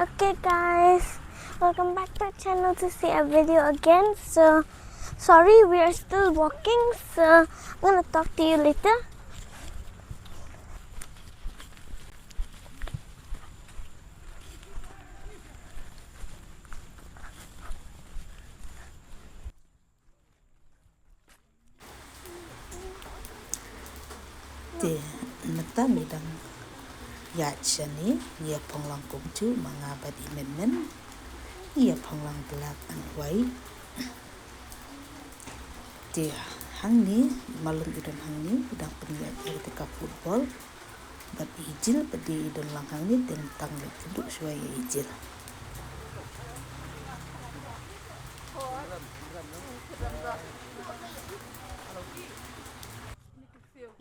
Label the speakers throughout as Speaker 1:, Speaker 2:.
Speaker 1: Okay guys, welcome back to our channel to see a video again. So sorry, we are still walking, so I'm gonna talk to you later.
Speaker 2: Ti nata midang ya chani ya phonglang kumchu mga badi men ya phonglang black and white ti hangni malum idon hangni udang punya ketika football bat ijil badi idon lang hangni tentang duduk suai ijil.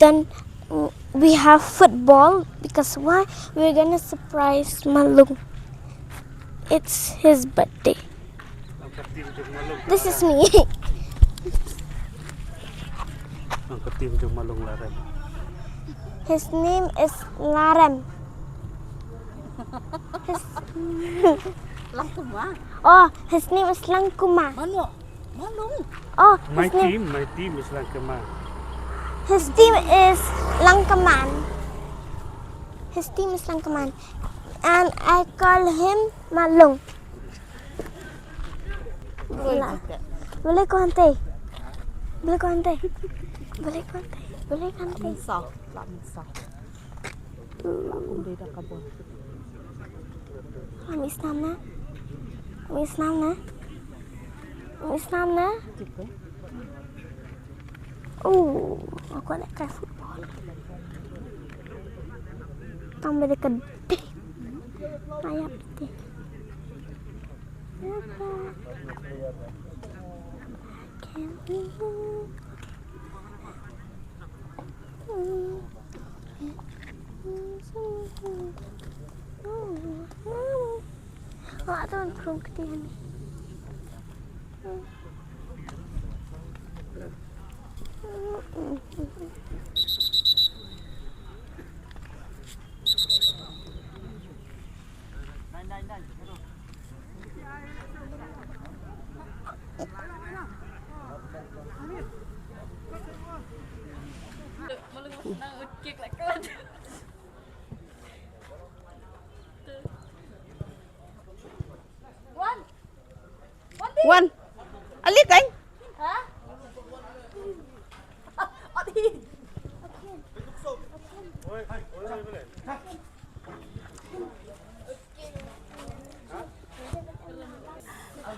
Speaker 1: Then we have football because why? We're gonna surprise Malung. It's his birthday. This is me.
Speaker 3: Angkat tim jeng Malung Larem.
Speaker 1: His name is Larem.
Speaker 4: Langkuma.
Speaker 1: Oh, his name is Langkuma.
Speaker 4: Mano? Malung.
Speaker 1: Oh,
Speaker 3: My
Speaker 1: his name.
Speaker 3: team is Langkema.
Speaker 1: His team is Langkaman. His team is Langkaman. And I call him Malung. Boleh ko hante? Boleh ko hante? Boleh ko hante? Boleh ko hante?
Speaker 4: Sah. Lamin sah. Lakum beda kabon.
Speaker 1: Kami Islam na? Kami Islam na? Kami Islam na?
Speaker 4: Gitu.
Speaker 1: Oh, aku nak try football. Tambah dia gede. Ayah gede. Oh, ada orang kurung gede ni.
Speaker 4: Wan. Alit anh.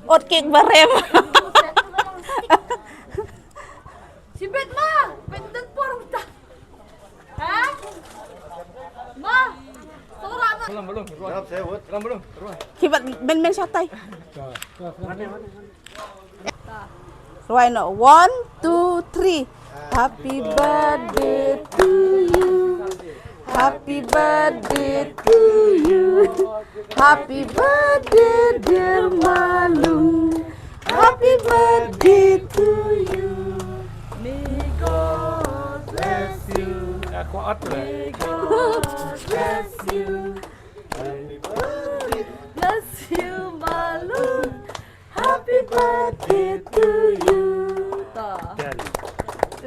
Speaker 4: Ot kek barem.
Speaker 5: Si Bet ma, Bet dan porong ta. Ha? Ma. Sora ma.
Speaker 4: Kibat ben syatay. Ruai no. 1, 2, 3. Happy birthday to you. Happy birthday to you. Happy birthday dear Malung. Happy birthday to you. May God bless you.
Speaker 3: Aku out lah.
Speaker 4: May God bless you. Happy birthday. Bless you Malung. Happy birthday to you.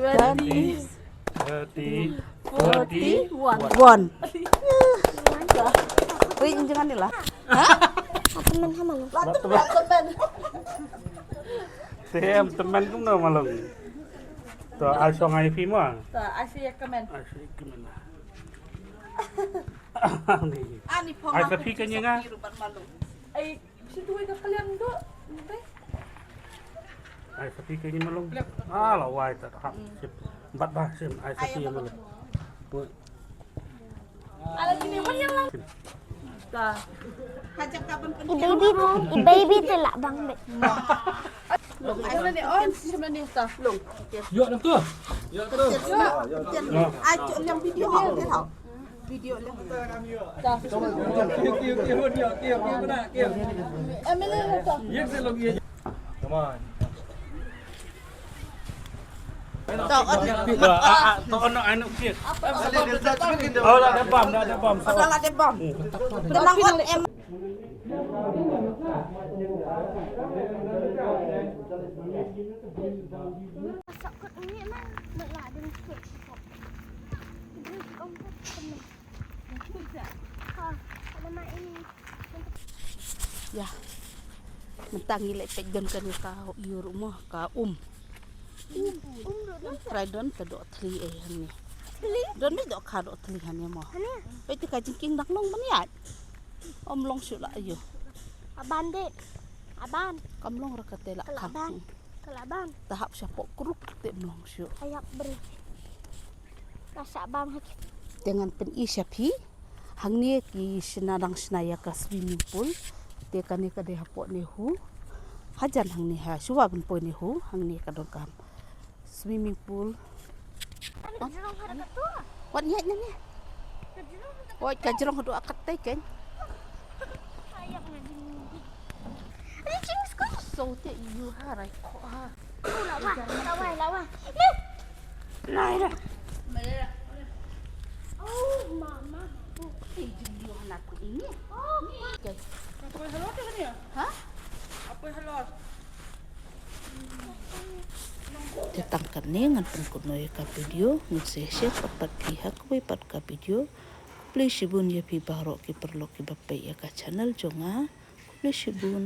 Speaker 3: Dan
Speaker 4: 20,
Speaker 3: 30,
Speaker 4: 41. Uy, jangan lah.
Speaker 1: Teman sama lu.
Speaker 3: Saya teman tu nama Malung. Tu asong ai phim ah.
Speaker 4: Asyik komen.
Speaker 3: Asli kemana?
Speaker 4: Ani pong.
Speaker 3: Ai tapi kanya nga.
Speaker 4: Ay, situ ay kalian do.
Speaker 3: Ai tapi kanya Malung. Ah, lawai tak hak. Empat bahasa ai tapi Malung.
Speaker 4: Alat ini pun yang lang. Hajak kapan
Speaker 1: I-baby tu lah bang Bet.
Speaker 4: Long. Ay, mana ni on? Siapa ni ta? Long.
Speaker 3: Yuk nam tu.
Speaker 4: Ay, yang video hao dia tau. Video lang. Ta. Ay, mana ni ta?
Speaker 6: Come on.
Speaker 3: To ono anu kia. Oh, ada bom.
Speaker 4: Adalah ada bom. Dalam em
Speaker 1: Masuk kot ni mang meladeng kot. Ini kompet penuh. Ha, ada mak ini.
Speaker 2: Ya. Mentangi lek pejon kan ka iyo rumah ka Try don ka do tli han ni. Don ni do ka do tli han ni mo.
Speaker 1: Hani?
Speaker 2: Pe ti ka jingking dak long maniat. Long su la iyo.
Speaker 1: Aban dek. Aban.
Speaker 2: Kam long ra ka te la kam.
Speaker 1: Kelaban. Kelaban.
Speaker 2: Tahap siapa kuruk te long su.
Speaker 1: Ayak beri. Rasa abang hak.
Speaker 2: Dengan pen isyapi hang ni ki senadang senaya ka swimming pool te kan ni ka de hapo ni hu hajan hang ni ha suwa ben po ni hu hang ni ka dong kam swimming pool
Speaker 1: Ada jerong ada ketua.
Speaker 2: wat ni ni wat ka jerong do akat te ken
Speaker 1: Ayak ngaji. Ini cingis kok.
Speaker 2: so te you ha rai ko ha
Speaker 1: Lawa. Naik dah. Oh, mama.
Speaker 2: eh jeng anak ko ini
Speaker 1: Oh,
Speaker 2: okay
Speaker 5: Apa yang halus kan ya?
Speaker 2: ha
Speaker 5: Apa yang halus?
Speaker 2: tetang kane ngan pengkunoy ka video ngse share papat pihak we pat ka video please shibun ya pi baro ki perlo ki bapai ya ka channel jonga please shibun